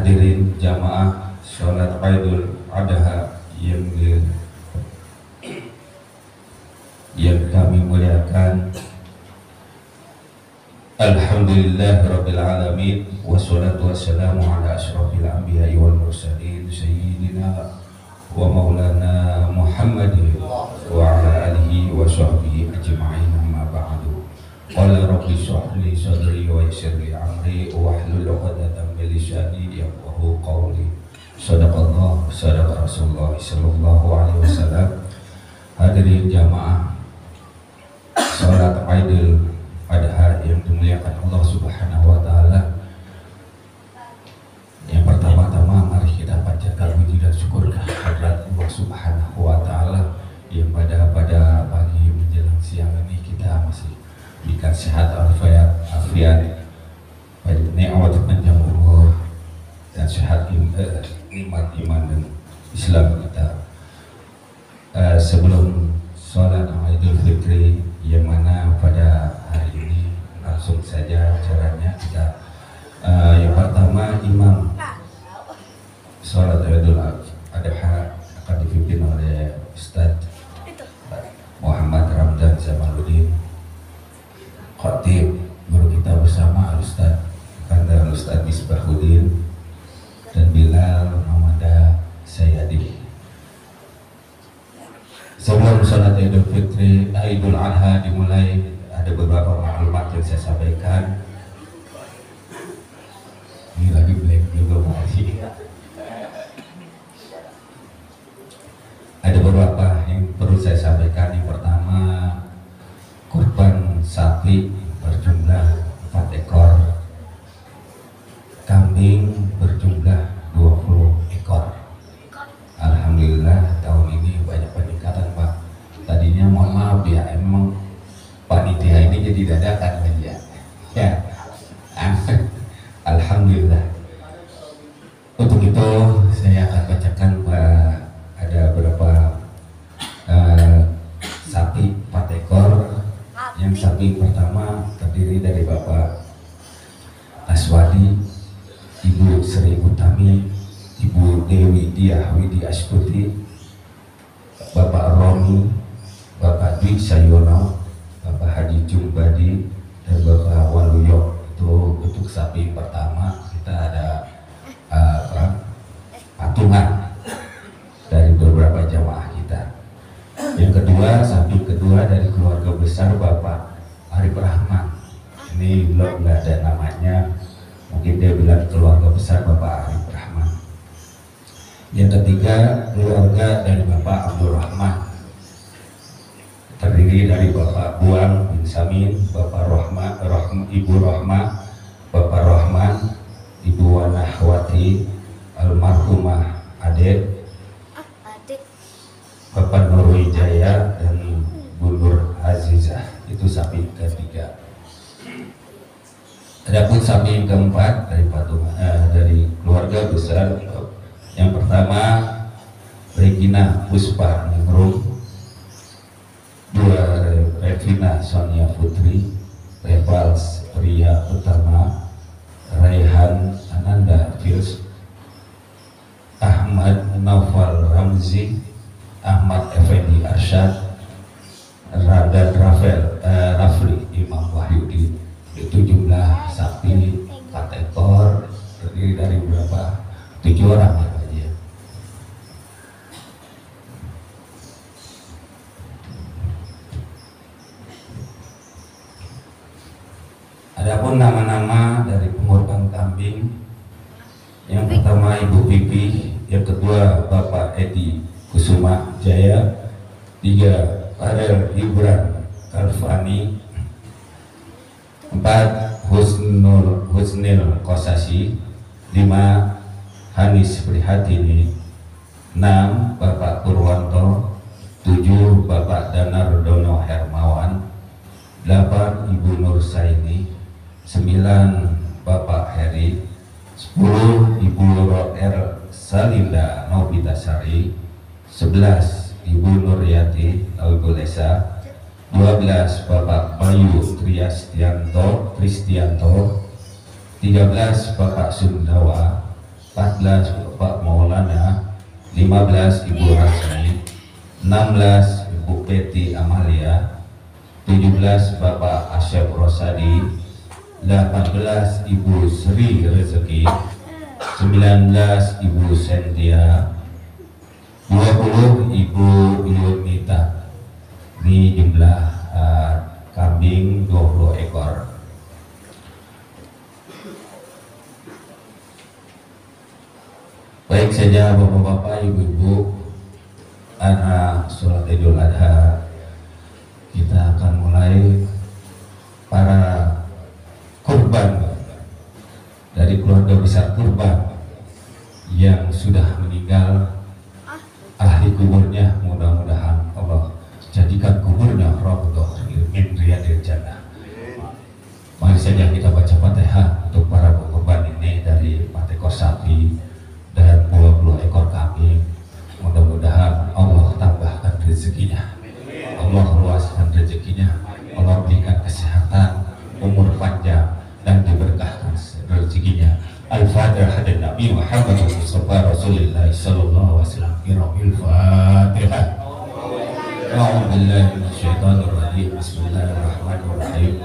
Hadirin jamaah sholat Idul Adha yang kami muliakan, alhamdulillahirabbil alamin, wassalatu wassalamu ala asyrafil anbiya'i wal mursalin sayyidina wa maulana Muhammadin wa ala alihi wa sahbihi ajma'in, amma ba'du. Qala rabbi shrah li sadri wa yassir li amri wahlul 'uqdatam min lisani yafqahu qawli. Shadaqallah, shadaqa Rasulullah sallallahu alaihi wasallam. Hadirin jamaah salat Idul Adha yang dimuliakan Allah Subhanahu wa taala. Yang pertama-tama mari kita panjatkan puji dan syukur kehadirat Allah Subhanahu wa taala yang pada pagi menjelang siang ini kita masih diberikan sehat afiat pada nikmat panjang umur dan sehat nikmat iman dan Islam kita. Sebelum sholat Idul Fitri yang mana pada hari ini langsung saja caranya kita yang pertama imam sholat Idul Adha akan dipimpin oleh Ustaz Muhammad Ramdan Zamaluddin, khatib guru kita bersama Ustaz Kandar Ustaz Misbahuddin dan Bilal Mamada Sayyadi. Sebelum sholat Idul Fitri, Idul Adha dimulai, ada beberapa maklumat yang saya sampaikan. Ini lagi blank juga masih. Ada beberapa yang perlu saya sampaikan. Yang pertama, kurban sapi berjumlah 4 ekor, kambing berjumlah 20 ekor. Alhamdulillah tahun ini banyak peningkatan, Pak. Tadinya mohon maaf ya, emang panitia ini jadi dadakan aja. Ya. Alhamdulillah. Untuk itu saya akan bacakan ada beberapa sapi 4 ekor. Yang sapi pertama terdiri dari Bapak Aswadi, Ibu Sri Utami, Ibu Dewi Diah Widi Asputi, Bapak Romi, Bapak Dwi Sayono, Bapak Haji Jumbadi, dan Bapak Waluyo. Itu untuk sapi pertama kita ada patungan dari beberapa jamaah kita. Yang kedua, sapi kedua dari keluarga besar Bapak Arif Rahman. Ini belum ada namanya, mungkin dia bilang keluarga besar Bapak Arif Rahman. Yang ketiga, keluarga dari Bapak Abdul Rahman, terdiri dari Bapak Buang bin Samin, Bapak Ibu Rahma, Bapak Rahman, Ibu Wanahwati, almarhumah Adet, Bapak Nurwijaya, dan Bu Nur Azizah. Itu sapi ketiga. Adapun sapi yang keempat dari dari keluarga besar, yang pertama Regina Puspa Ningrum, dua Revina Sonia Putri, Revals Pria Utama, Raihan Ananda Fils, Ahmad Naufal Ramzi, Ahmad Effendi Arsyad, dan Rafli Imam Wahyudi. Itu jumlah sapi 4 ekor, terdiri dari berapa? 7 orang ya Pak ya. Adapun nama-nama dari pengorban kambing, yang pertama Ibu Pipi, yang kedua Bapak Edi Kusuma Jaya, 3 Farel Ibran Kalfani, 4 Husnil Kosasi, 5 Hanis Prihatini, 6 Bapak Purwanto, 7 Bapak Danardono Hermawan, 8 Ibu Nur Saini, 9 Bapak Heri, 10 Ibu Roer Salinda Novitasari, 11 Ibu Nuryati Albulesa, 12 Bapak Bayu Tristianto, 13 Bapak Sundawa, 14 Bapak Maulana, 15 Ibu Rasmi, 16 Ibu Peti Amalia, 17 Bapak Asyaf Rosadi, 18 Ibu Sri Rezeki, 19 Ibu Sentia, 20 Ibu Yunita. Ini jumlah kambing 20 ekor. Baik saja Bapak-bapak, Ibu-ibu, anak sholat Idul Adha, kita akan mulai para kurban dari keluarga besar kurban yang sudah meninggal, ahli kuburnya mudah-mudahan Allah jadikan kuburnya Raudhah min riyadil jannah. Mari saja kita baca Fatihah untuk para kurban ini dari 4 ekor sapi dan 20 ekor kambing. Mudah-mudahan Allah tambahkan rezekinya, Allah luaskan rezekinya, Allah berikan kesehatan, umur panjang, dan diberkahkan rezekinya. Al-Fatihah dan Nabi Muhammad Mustafa Rasulullah sallallahu alaihi wasallam. Al-Fatihah. A'udzu billahi minasyaitonir rajim. Bismillahirrahmanirrahim.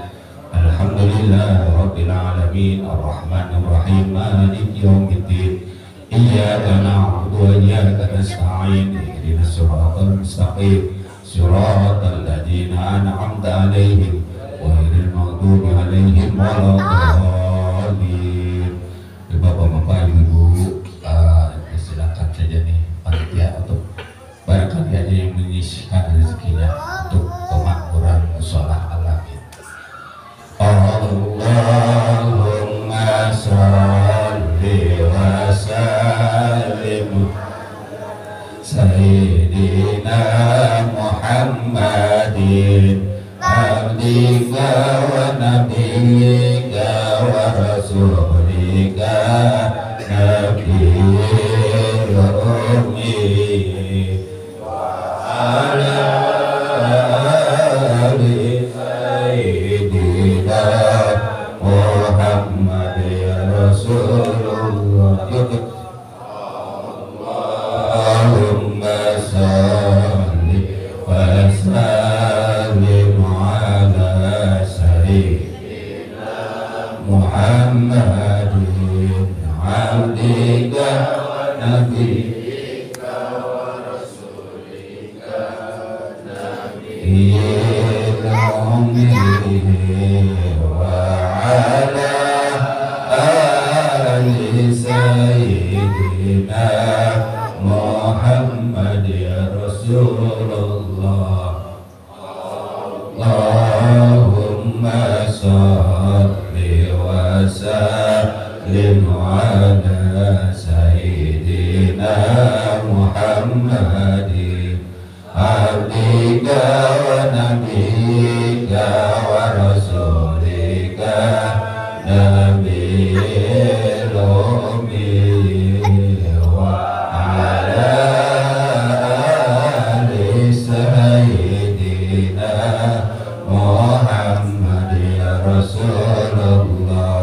Alhamdulillahirabbil alamin, arrahmanir rahim, maliki yaumiddin. Iyyaka na'budu wa iyyaka nasta'in. Ihdinas siratal mustaqim. Siratal ladzina an'amta 'alaihim ghairil maghdubi 'alaihim waladdallin. Bapak-bapak, Ibu, silakan saja nih panitia untuk barangkali aja yang menyisihkan rezekinya untuk kemakmuran mushola alamin. Allahumma sholli wa sallim Sayyidina Muhammadin abdika wa nabiyyika wa rasulika nabiyil ummi wa ala ali sayyidina Muhammad ya Rasulullah. Allahumma salli wa sallim ala sayyidina Muhammadin abdika wa nabiyyika wa rasulika nabiyil ummi wa ala ali sayyidina Muhammad ya Rasulullah. Allahumma salli wa sallim ala sayyidina Muhammadin abdika wa nabiyyika wa rasulika nabiyil ummi wa ala ali sayyidina Muhammad ya Rasulullah.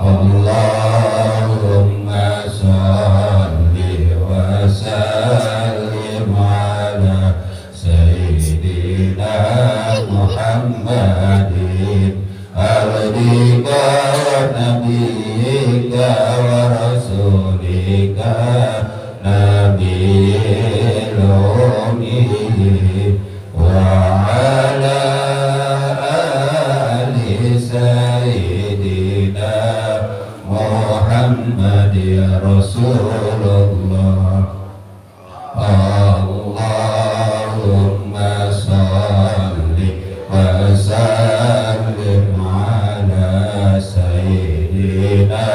Allahumma salli wa sallim ala sayyidina Muhammadin abdika wa nabiyyika wa rasulika nabiyil ummi wa ala ali sayyidina Muhammad ya Rasulullah. Allahumma salli wa sallim ala sayyidina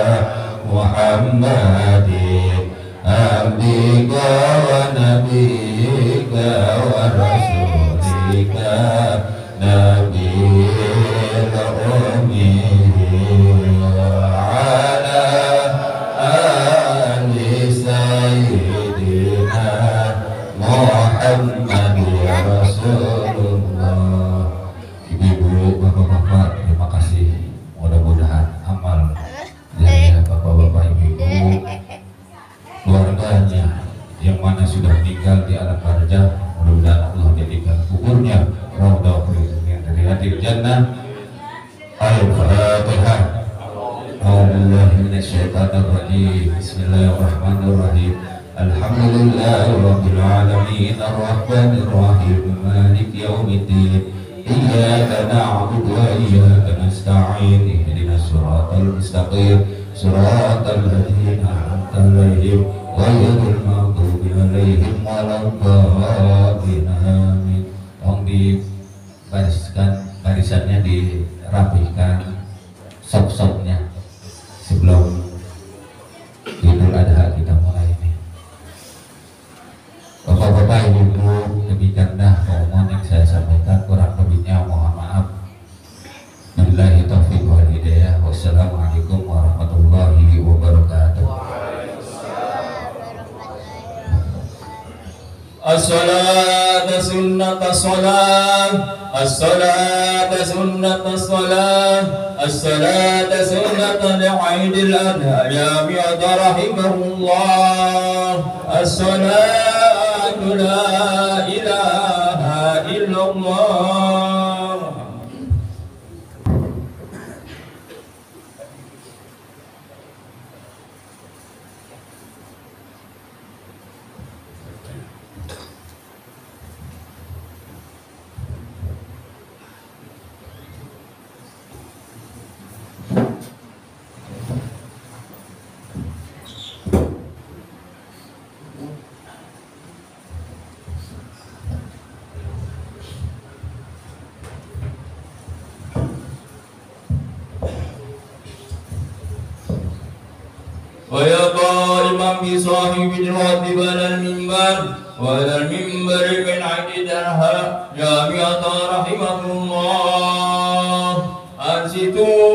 Muhammadin abdika wa nabiyyika wa rasulika nabiyil ummi wa ala ali sayyidina Muhammad ya Rasulullah. Ibu-ibu, bapak-bapak, terima kasih. Mudah-mudahan amal dari bapak-bapak, ibu-ibu sudah meninggal di alam barzah, mudah-mudahan Allah jadikan kuburnya raudhah min riyadil jannah. Al-Fatihah. A'udzubillahi minasyaitonir rajim. Bismillahirrahmanirrahim. Alhamdulillahirabbil alamin arrahmanir rahim maliki yaumiddin. Iyyaka na'budu wa iyyaka nasta'in. Ihdinas siratal mustaqim. Siratal ladzina an'amta 'alaihim ghairil maghdubi 'alaihim waladdallin. Amin. Tolong barisannya dirapihkan, sop-sopnya sebelum Idul Adha kita mulai ini. Bapak-bapak, ibu-ibu, demikian dah omongan yang saya sampaikan, kurang lebihnya mohon maaf. Billahi taufiq wal hidayah. Wassalamualaikum warahmatullahi wabarakatuh. As-salatu sunnatus salat, as-salatu sunnatus salat, as-salatu sunnatul Aidil Adha ya bi'adha rahimahullah. As-salatu la ilaha illallah. ويا قائما بصاحب الراتب على المنبر وعلى المنبر من عددها جامعة رحمه الله. أنصتوا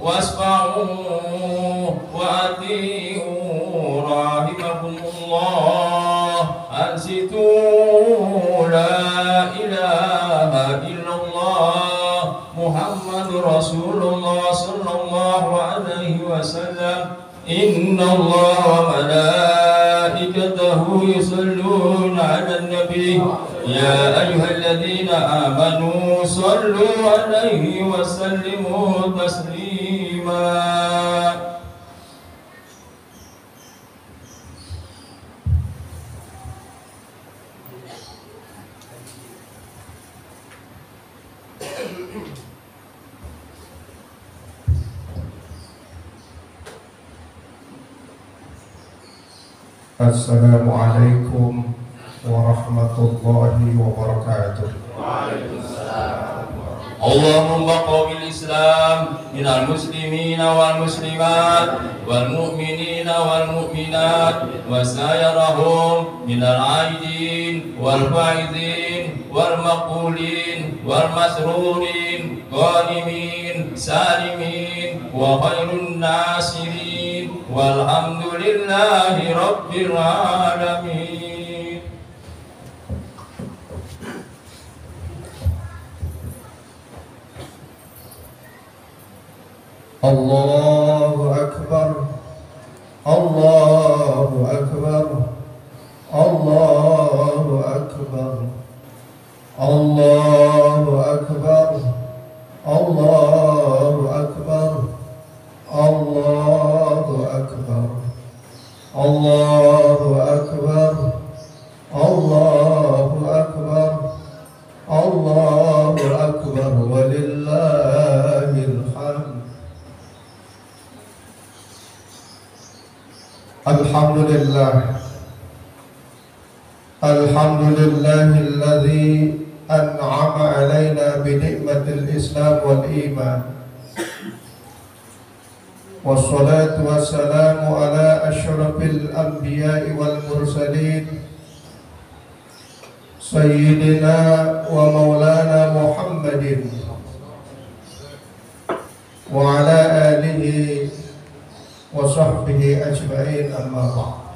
واسمعوا وأطيعوا رحمكم الله. أنصتوا لا إله إلا الله محمد رسول الله صلى الله عليه وسلم. إن الله وملائكته يصلون على النبي يا أيها الذين آمنوا صلوا عليه وسلموا تسليما. Assalamualaikum warahmatullahi wabarakatuh. اللهم قوم الإسلام من المسلمين والمسلمات والمؤمنين والمؤمنات وسائرهم من العائدين والفائزين والمقبولين والمسرورين غانمين سالمين وخير الناصرين والحمد لله رب العالمين. Allahu Akbar, Allahu Akbar, Allahu Akbar, Allahu Akbar, Allahu Akbar, Allahu Akbar, Allahu Akbar, Allahu Akbar, Allahu Akbar, walillahil hamd. Alhamdulillah, alhamdulillahilladzi an'ama alaina bi ni'matil Islam wal iman. Wassalatu wassalamu ala asyrafil anbiya'i wal mursalin sayyidina wa maulana Muhammadin wa ala alihi wa sahbihi ajma'in, amma ba'd.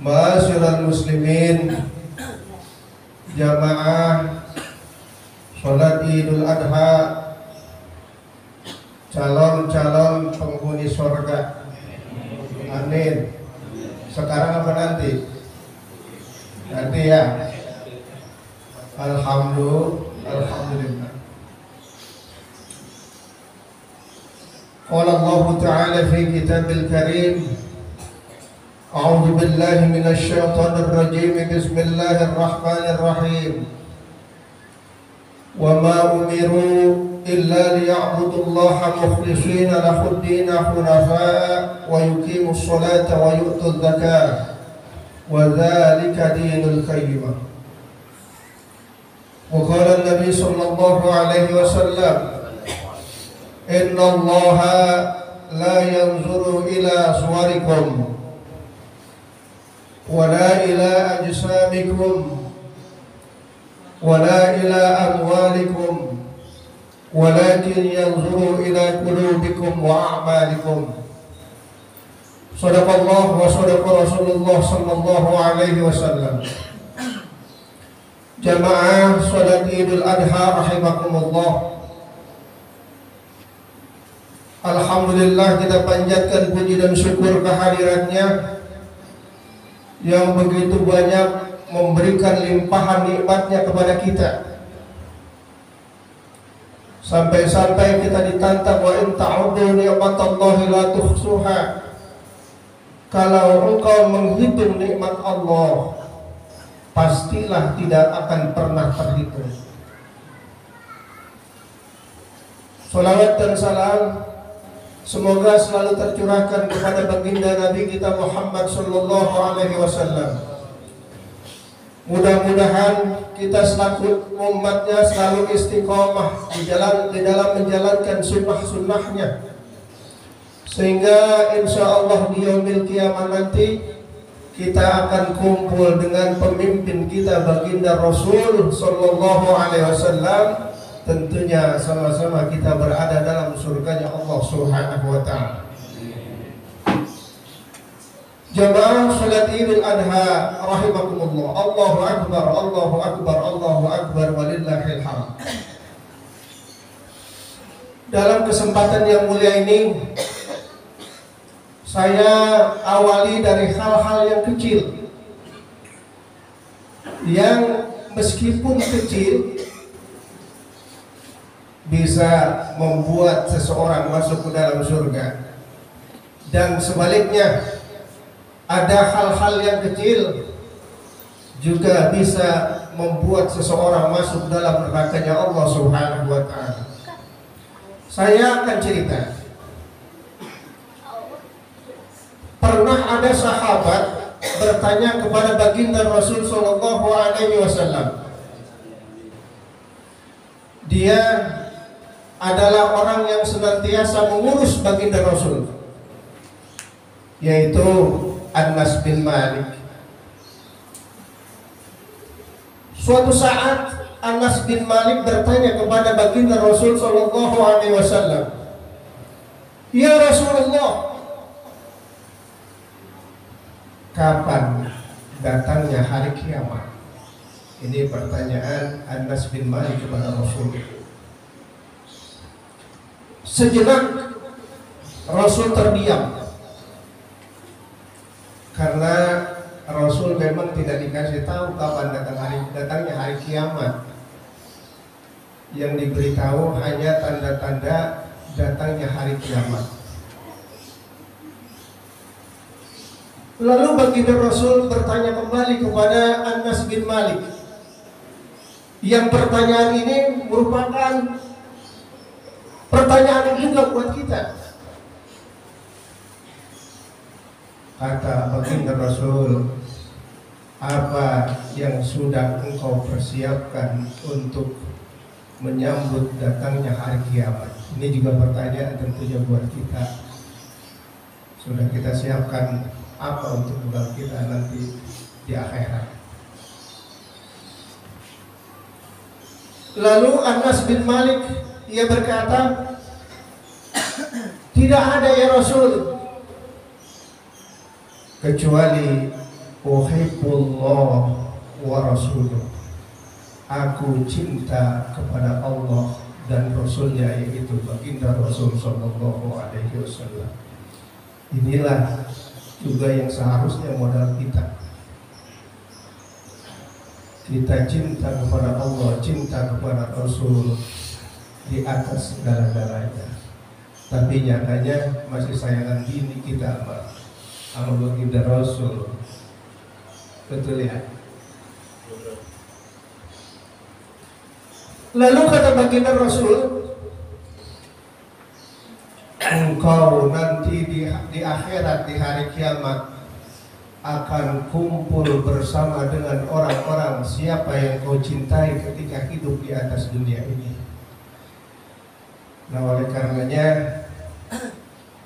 Ma'asyiral muslimin, jamaah salat Idul Adha, calon-calon penghuni surga. Amin. Sekarang apa nanti? Nanti ya. Alhamdulillah. Qala Allah Ta'ala fi kitabil karim. A'udzu billahi minasy syaithanir rajim. Bismillahirrahmanirrahim. Wa ma umiru illa liya'budullaha mukhlishina lahu ad-dina hunafa wa yuqimus salata wa yu'tuz zakata wa dzalika dinul qayyimah. Wa qala an-nabi sallallahu alaihi wasallam, inna Allaha la yanzuru ila suwarikum wala ila ajsamikum wala ila amwalikum walakin yanzuru ila qulubikum wa a'malikum. Shadaqallah wa shadaqa Rasulullah sallallahu alaihi wasallam. Jamaah salat Idul Adha rahimakumullah. Alhamdulillah, kita panjatkan puji dan syukur kehadiratnya yang begitu banyak memberikan limpahan nikmatnya kepada kita. Sampai-sampai kita ditantang, wa in ta'uddu ni'matallahi la tuhsuha. Kalau engkau menghitung nikmat Allah, pastilah tidak akan pernah terhitung. Salawat dan salam semoga selalu tercurahkan kepada baginda Nabi kita Muhammad sallallahu alaihi wasallam. Mudah-mudahan kita selaku umatnya selalu istiqomah di dalam menjalankan sunnah-sunnahnya, sehingga insya Allah di yaumil qiyamah nanti kita akan kumpul dengan pemimpin kita baginda Rasul sallallahu alaihi wasallam. Tentunya sama-sama kita berada dalam surganya Allah Subhanahu wa ta'ala. Jamaah salat Idul Adha rahimakumullah. Allahu akbar, Allahu akbar, Allahu akbar, walillahil hamd. Dalam kesempatan yang mulia ini, saya awali dari hal-hal yang kecil yang meskipun kecil bisa membuat seseorang masuk ke dalam surga, dan sebaliknya ada hal-hal yang kecil juga bisa membuat seseorang masuk dalam nerakanya Allah Subhanahu wa ta'ala. Saya akan cerita. Pernah ada sahabat bertanya kepada baginda Rasul sallallahu alaihi wasallam. Dia adalah orang yang senantiasa mengurus baginda Rasul, yaitu Anas bin Malik. Suatu saat Anas bin Malik bertanya kepada baginda Rasul sallallahu alaihi wasallam, "Ya Rasulullah, kapan datangnya hari kiamat?" Ini pertanyaan Anas bin Malik kepada Rasul. Sejenak Rasul terdiam, karena Rasul memang tidak dikasih tahu kapan datangnya hari kiamat. Yang diberitahu hanya tanda-tanda datangnya hari kiamat. Lalu baginda Rasul bertanya kembali kepada Anas bin Malik. Yang pertanyaan ini merupakan pertanyaan juga buat kita. Kata baginda Rasul, apa yang sudah engkau persiapkan untuk menyambut datangnya hari kiamat? Ini juga pertanyaan tentunya buat kita. Sudah kita siapkan apa untuk bekal kita nanti di akhirat? Lalu Anas bin Malik, ia berkata, tidak ada ya Rasul, kecuali uhibbullah wa rasuluh. Aku cinta kepada Allah dan Rasulnya, yaitu baginda Rasul sallallahu alaihi wasallam. Inilah juga yang seharusnya modal kita. Kita cinta kepada Allah, cinta kepada Rasul di atas segala-galanya. Tapi nyatanya masih sayangan bini kita sama baginda Rasul. Betul ya? Lalu kata baginda Rasul, engkau nanti di akhirat, di hari kiamat akan kumpul bersama dengan orang-orang siapa yang kau cintai ketika hidup di atas dunia ini. Nah, oleh karenanya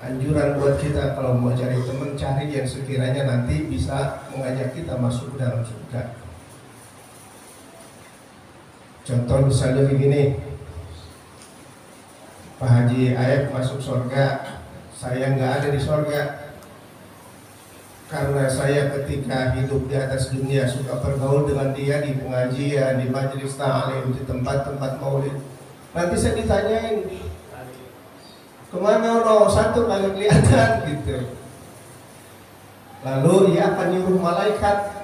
anjuran buat kita kalau mau cari teman, cari yang sekiranya nanti bisa mengajak kita masuk ke dalam surga. Contoh misalnya begini, Pak Haji Aep masuk surga, saya nggak ada di surga. Karena saya ketika hidup di atas dunia suka bergaul dengan dia di pengajian, di majelis ta'lim, di tempat-tempat maulid. Nanti saya ditanyain, kemana no satu kali kelihatan gitu. Lalu ia akan nyuruh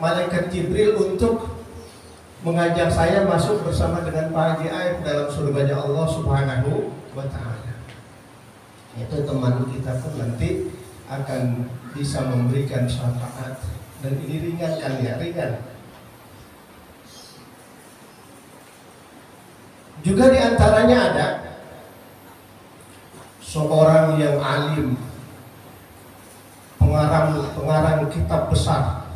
malaikat Jibril untuk mengajak saya masuk bersama dengan Pak Haji Aib dalam surganya Allah Subhanahu wa Ta'ala. Itu teman kita pun nanti akan bisa memberikan syafaat, dan ini ringan kan ya, ringan. Juga diantaranya ada seorang yang alim, pengarang kitab besar.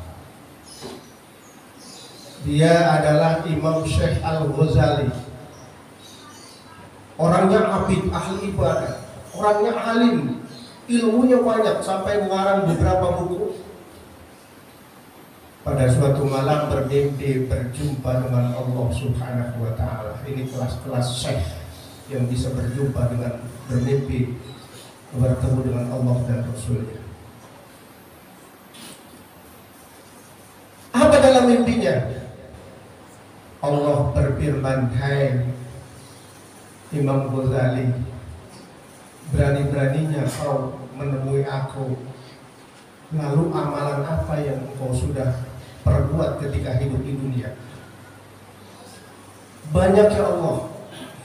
Dia adalah Imam Syekh Al-Ghazali. Orangnya abid, ahli ibadah, orangnya alim, ilmunya banyak sampai mengarang beberapa buku. Pada suatu malam bermimpi berjumpa dengan Allah Subhanahu wa Ta'ala. Ini kelas-kelas syekh yang bisa berjumpa dengan bermimpi bertemu dengan Allah dan Rasulnya. Apa dalam mimpinya? Allah berfirman, hai Imam Ghazali, berani-beraninya kau menemui aku, lalu amalan apa yang engkau sudah perbuat ketika hidup di dunia? Banyak ya Allah,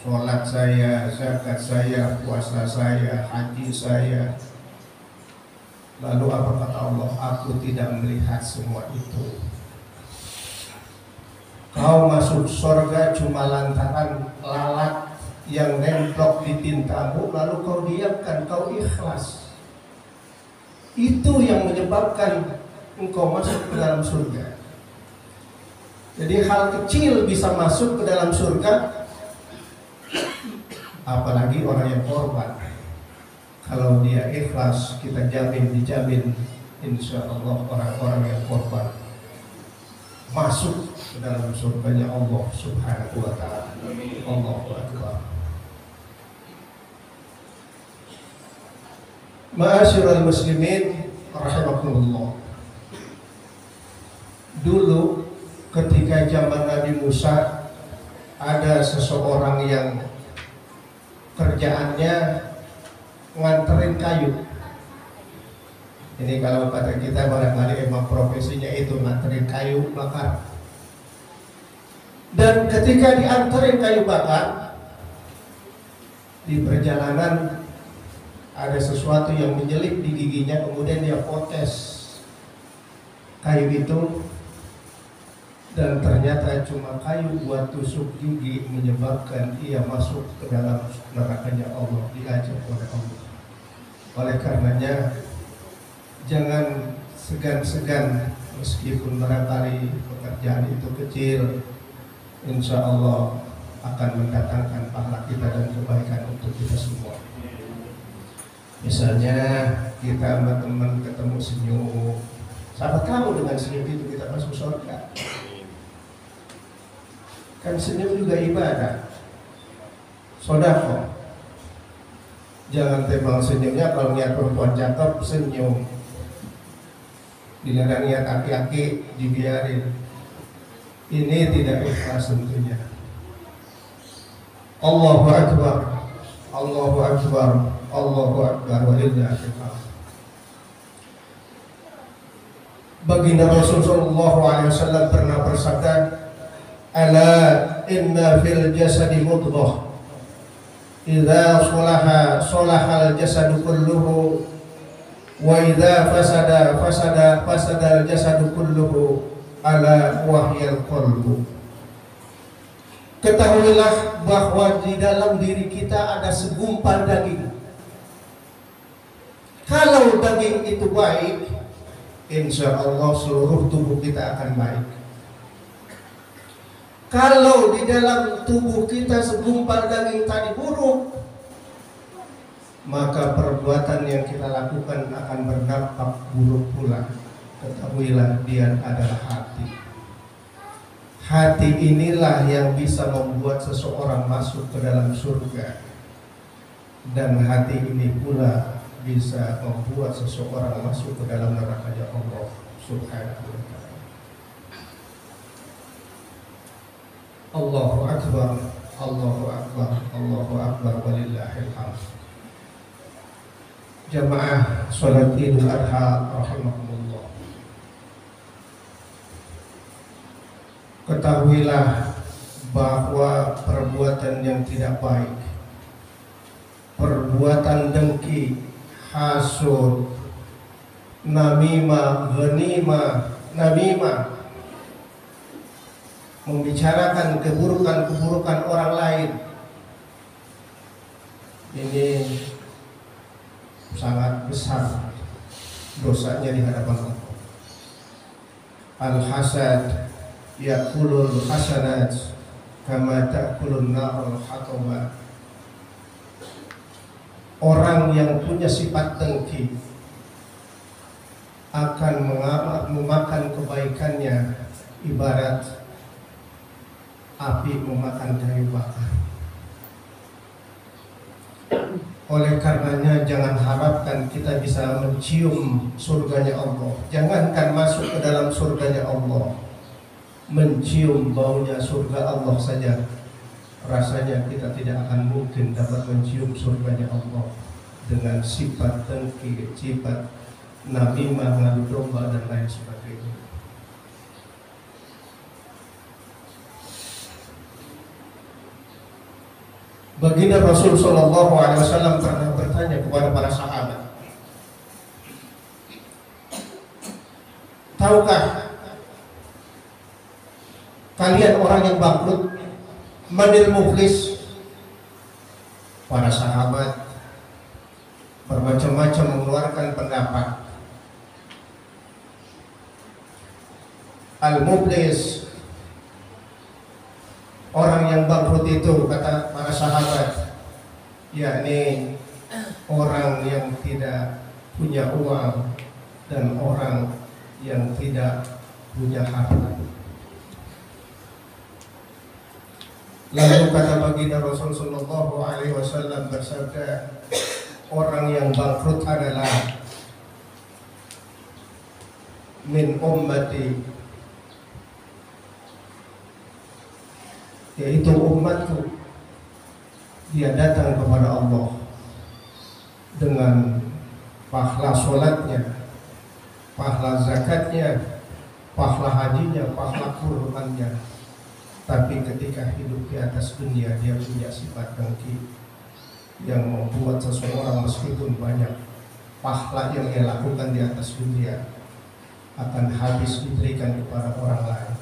sholat saya, zakat saya, puasa saya, haji saya. Lalu apa kata Allah? Aku tidak melihat semua itu. Kau masuk surga cuma lantaran lalat yang nemplok di tintamu, lalu kau diamkan, kau ikhlas. Itu yang menyebabkan engkau masuk ke dalam surga. Jadi hal kecil bisa masuk ke dalam surga, apalagi orang yang korban. Kalau dia ikhlas, kita dijamin insya Allah orang-orang yang korban masuk ke dalam surganya Allah Subhanahu wa Ta'ala. Allahu Akbar. Ma'asyiral muslimin rahimakumullah. Dulu ketika zaman Nabi Musa, ada seseorang yang kerjaannya nganterin kayu. Ini kalau kata kita barangkali emang profesinya itu nganterin kayu bakar. Dan ketika dianterin kayu bakar, di perjalanan ada sesuatu yang menyelip di giginya, kemudian dia potes kayu itu, dan ternyata cuma kayu buat tusuk gigi, menyebabkan ia masuk ke dalam nerakanya Allah, diajak oleh Allah. Oleh karenanya jangan segan-segan, meskipun barangkali pekerjaan itu kecil, insya Allah akan mendatangkan pahala kita dan kebaikan untuk kita semua. Misalnya kita sama teman ketemu senyum, siapa tahu dengan senyum itu kita masuk surga. Kan senyum juga ibadah, sedekah. Jangan tebang senyumnya kalau niat perempuan cakep senyum, bila niat aki-aki dibiarin. Ini tidak ikhlas tentunya. Allahu Akbar, Allahu Akbar, Allahu Akbar, walillahil hamd. Baginda Rasul sallallahu alaihi wasallam pernah bersabda, "Ala inna fil jasadi mudghah, idza salaha salahal jasadu kulluhu, wa idza fasada al jasadu kulluhu, ala wahyal qalbu." Ketahuilah bahwa di dalam diri kita ada segumpal daging. Kalau daging itu baik, insya Allah seluruh tubuh kita akan baik. Kalau di dalam tubuh kita segumpal daging tadi buruk, maka perbuatan yang kita lakukan akan berdampak buruk pula. Ketahuilah dia adalah hati. Hati inilah yang bisa membuat seseorang masuk ke dalam surga, dan hati ini pula bisa membuat seseorang masuk ke dalam neraka Allah Subhanahu wa ta'ala. Allahu Akbar, Allahu Akbar, Allahu Akbar, walillahil hamd. Jamaah salat Idul Adha rahimakumullah. Ketahuilah bahwa perbuatan yang tidak baik, perbuatan dengki, hasud, namimah, membicarakan keburukan-keburukan orang lain, ini sangat besar dosanya di hadapan Allah. Al-hasad yakulul hasanat kama ta'kulun narul hataba. Orang yang punya sifat dengki akan memakan kebaikannya ibarat api memakan kayu bakar. Oleh karenanya jangan harapkan kita bisa mencium surganya Allah. Jangankan masuk ke dalam surganya Allah, mencium baunya surga Allah saja rasanya kita tidak akan mungkin dapat mencium surganya Allah dengan sifat dengki, sifat namimah, ngadu domba dan lain sebagainya. Baginda Rasul sallallahu alaihi wasallam pernah bertanya kepada para sahabat, tahukah kalian orang yang bangkrut? Manil muflis? Para sahabat bermacam-macam mengeluarkan pendapat. Al-muflis, orang yang bangkrut itu, kata para sahabat, yakni orang yang tidak punya uang dan orang yang tidak punya harta. Lalu kata baginda Rasul sallallahu alaihi wasallam bersabda, orang yang bangkrut adalah min ummati, yaitu umatku. Dia datang kepada Allah dengan pahala sholatnya, pahala zakatnya, pahala hajinya, pahala kurbannya, tapi ketika hidup di atas dunia dia punya sifat dengki yang membuat seseorang meskipun banyak pahala yang dia lakukan di atas dunia akan habis diberikan kepada orang lain.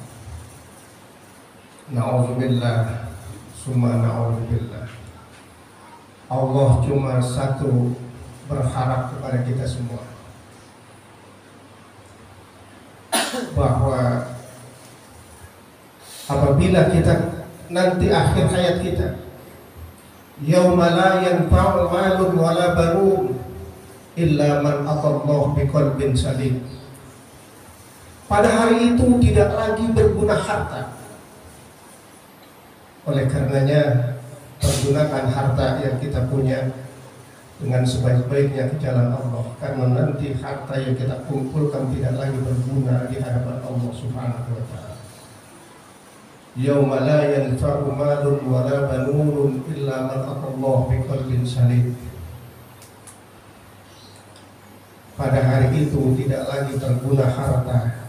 Na'udzubillah, summa na'udzubillah. Allah cuma satu berharap kepada kita semua, bahwa apabila kita nanti akhir hayat kita, yauma la yanfa'u malun wala banun illa man atallahu biqalbin salim. Pada hari itu tidak lagi berguna harta. Oleh karenanya pergunakan harta yang kita punya dengan sebaik-baiknya ke jalan Allah, karena nanti harta yang kita kumpulkan tidak lagi berguna di hadapan Allah Subhanahu wa ta'ala. Yauma la yanfa'u malun wala banun illa man atallahu biqalbin salim. pada hari itu tidak lagi berguna harta,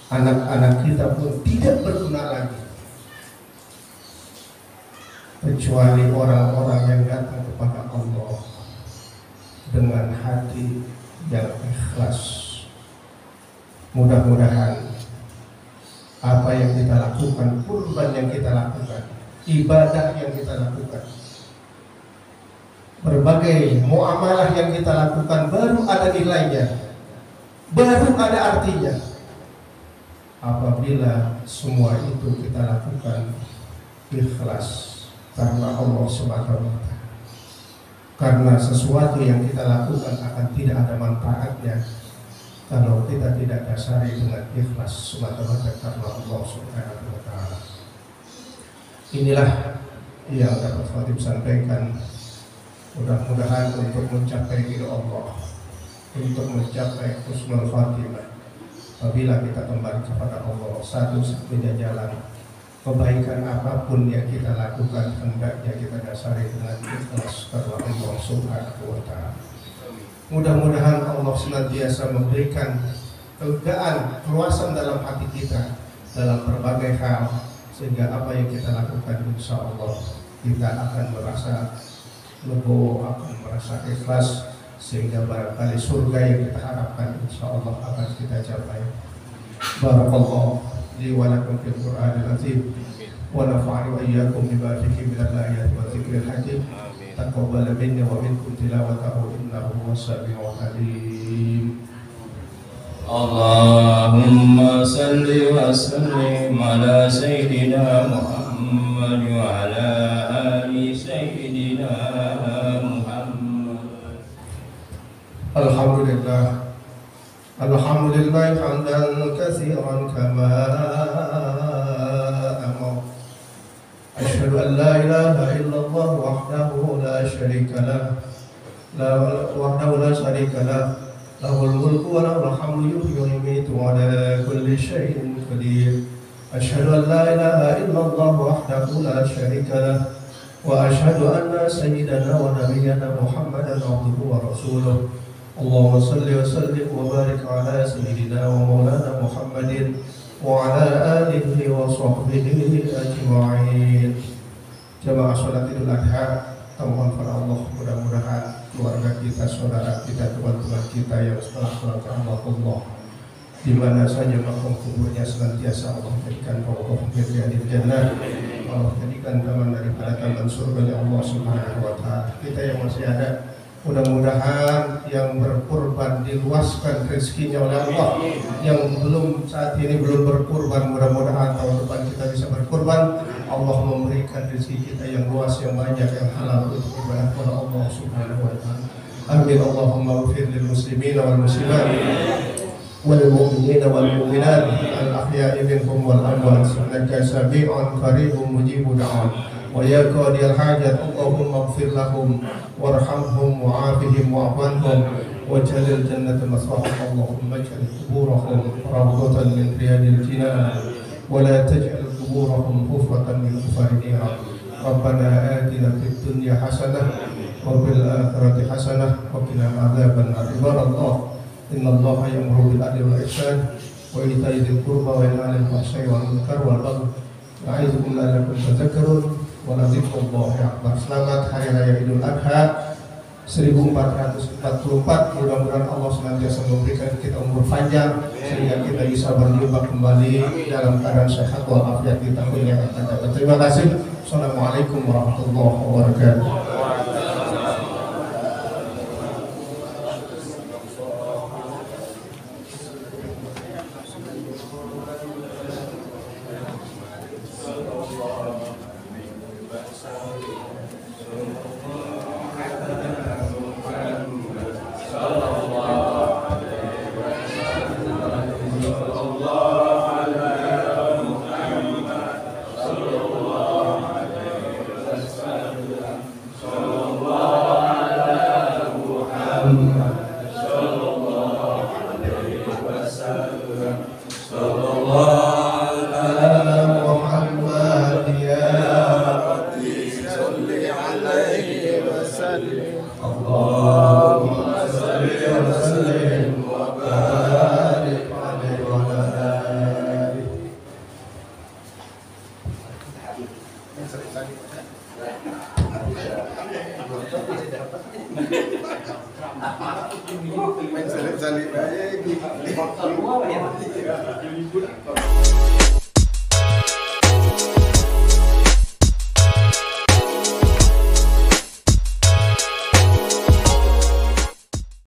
anak-anak kita pun tidak berguna lagi, kecuali orang-orang yang datang kepada Allah dengan hati yang ikhlas. Mudah-mudahan apa yang kita lakukan, kurban yang kita lakukan, ibadah yang kita lakukan, berbagai muamalah yang kita lakukan baru ada nilainya, baru ada artinya apabila semua itu kita lakukan ikhlas karena Allah Subhanahu wa Ta'ala. Karena sesuatu yang kita lakukan akan tidak ada manfaatnya kalau kita tidak dasari dengan ikhlas semata-mata karena Allah Subhanahu wa Ta'ala. Inilah yang dapat Khatib sampaikan. Mudah-mudahan untuk mencapai ridho Allah, untuk mencapai husnul khatimah, apabila kita kembali kepada Allah, satu-satunya jalan kebaikan apapun yang kita lakukan hendaknya kita dasari dengan ikhlas karena Allah Subhanahu wa Ta'ala. Mudah-mudahan Allah senantiasa memberikan kelegaan, keluasan dalam hati kita dalam berbagai hal, sehingga apa yang kita lakukan insya Allah kita akan merasa legowo, akan merasa ikhlas, sehingga barangkali surga yang kita harapkan insya Allah akan kita capai. Barakallahu li wa lakum fil Qur'anil azim wa nafa'ani wa iyyakum bima fihi minal ayati wa dzikril hakim. Taqabbal minni wa minkum tilawatahu innahu was-sami'ul 'alim. Allahumma salli wa sallim ala sayyidina Muhammad wa ala ali sayyidina Muhammad. Alhamdulillah, alhamdulillah hamdan katsiran kama amar. Asyhadu an la ilaha illallah wahdahu la syarika lah, wahdahu la syarika lah, lahul mulku wa lahul hamdu yuhyi wa yumiitu wa ala kulli syai'in qadir. Asyhadu an la ilaha illallah wahdahu la syarika lah, wa asyhadu anna sayyidana wa nabiyyana Muhammadan abduhu wa rasuluh. Allahumma salli wa sallim wa barik ala sayyidina wa maulana Muhammadin wa ala alihi wa sahbihi ajma'in. Jamaah salat Idul Adha, mohon pada Allah mudah-mudahan keluarga kita, saudara kita, teman-teman kita yang setelah sholat Allah di mana saja makom kuburnya senantiasa Allah jadikan pokok firdaus jannah, Allah jadikan taman daripada taman surga Allah Subhanahu wa Ta'ala. Kita yang masih ada, mudah-mudahan yang berkurban diluaskan rezekinya oleh Allah. Yang belum saat ini belum berkurban, mudah-mudahan tahun depan kita bisa berkurban. Allah memberikan rezeki kita yang luas, yang banyak, yang halal untuk ibadah kepada Allah Subhanahu wa Ta'ala. Amin. Allahumma ighfir lil muslimin wal muslimat wal mu'minin wal mu'minat al ahya'i minhum wal amwat innaka sami'un qaribun mujibud du'a. ويا قاضي الحاجات اللهم اغفر لهم وارحمهم وعافهم واعف عنهم واجعل الجنة مثواهم. اللهم اجعل قبورهم روضة من رياض الجنان ولا تجعل قبورهم حفرة من حفر النيران. ربنا آتنا في الدنيا حسنة وفي الآخرة حسنة وقنا عذاب النار. عباد الله إن الله يأمر بالعدل والإحسان وإيتاء ذي القربى وينهى عن الفحشاء والمنكر والبغي يعظكم لعلكم تذكرون. Waladzikrullahi akbar. Selamat Hari Raya Idul Adha 1444. Mudah-mudahan Allah senantiasa memberikan kita umur panjang sehingga kita bisa berjumpa kembali dalam keadaan sehat walafiat di tahun yang akan datang. Terima kasih. Assalamualaikum warahmatullahi wabarakatuh. Allahumma salli wa sallim Main salib-salib aja.